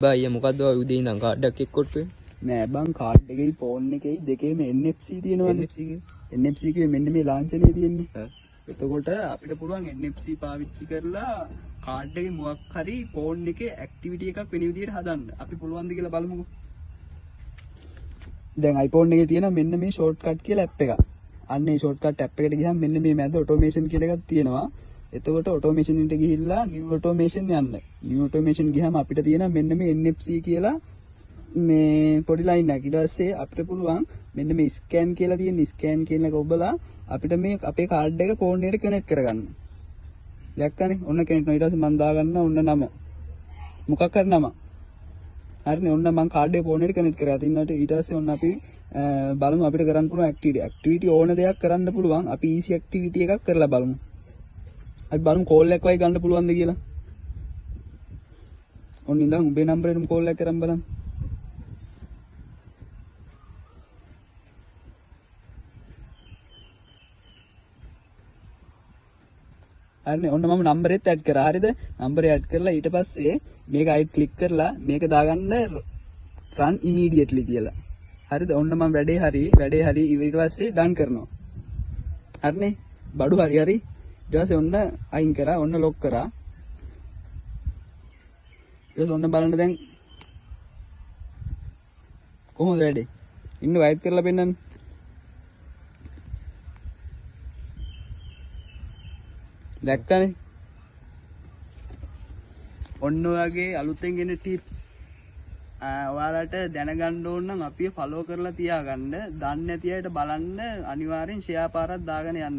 බයි මොකද්ද ඔය උදේ ඉඳන් කාඩ් එකක් එක්කොට්ටුවේ නෑ බං කාඩ් එකේ ෆෝන් එකේ දෙකේම NFC තියෙනවනේ. NFC කිව්වේ NFC කිව්වේ මෙන්න මේ ලාංඡනය තියෙන්නේ. එතකොට අපිට පුළුවන් NFC පාවිච්චි කරලා කාඩ් එකේ මොකක් හරි ෆෝන් එකේ ඇක්ටිවිටි එකක් වෙන විදිහට හදන්න. අපි පුළුවන්ද කියලා බලමුකෝ. දැන් iPhone එකේ තියෙන මෙන්න මේ shortcut කියලා app එකක්. අන්න ඒ shortcut app එකට ගියහම මෙන්න මේ මැද automation කියලා එකක් තියෙනවා. එතකොට automation එකට ගිහිල්ලා new automation යන්න. new automation ගියහම අපිට තියෙන මෙන්න මේ NFC කියලා මේ පොඩි ලයින් එකක්. ඊට පස්සේ අපිට පුළුවන් මෙන්න මේ ස්කෑන් කියලා තියෙන ස්කෑන් කියන එක ඔබලා අපිට මේ අපේ කාඩ් එක ෆෝන් එකට කනෙක්ට් කරගන්න. දැක්කනේ? ඔන්න කනෙක්ට් වෙනවා. ඊට පස්සේ මම දාගන්න ඔන්න නම. මොකක් හරි නම. හරිනේ ඔන්න මම කාඩ් එක ෆෝන් එකට කනෙක්ට් කරලා තින්නට ඊට පස්සේ ඔන්න අපි බලමු අපිට කරන්න පුළුවන් ඇක්ටිවිටි ඕන දෙයක් කරන්න පුළුවන්. අපි ඊසි ඇක්ටිවිටි එකක් කරලා බලමු. අපි බලමු කෝල් එකක් වයි ගන්න පුළුවන්ද කියලා. ඔන්න ඉඳන් උඹේ නම්බරේටම කෝල් එකක් කරන් බලන්න. හරිනේ ඔන්න මම නම්බරෙත් ඇඩ් කරා. හරිද? නම්බරේ ඇඩ් කරලා ඊට පස්සේ මේක අයිත් ක්ලික් කරලා මේක දාගන්න run immediately කියලා. හරිද? ඔන්න මම වැඩේ හරි ඊට පස්සේ done කරනවා. හරිනේ? බඩු හරි. ඊට පස්සේ ඔන්න අයින් කරා. ඔන්න ලොක් කරා. ඊට ඔන්න බලන්න දැන් කොහොමද වැඩේ? ඉන්න වයිත් කරලා පෙන්නන්න. දැක්කනේ? ඔන්න ඔයගේ අලුතෙන් එන ටිප්ස් ඔයාලට දැනගන්න ඕන නම් අපිව ෆලෝ කරලා තියාගන්න. දන්නේ නැති අයට බලන්න අනිවාර්යෙන් ෂෙයා පාරක් දාගෙන යන්න.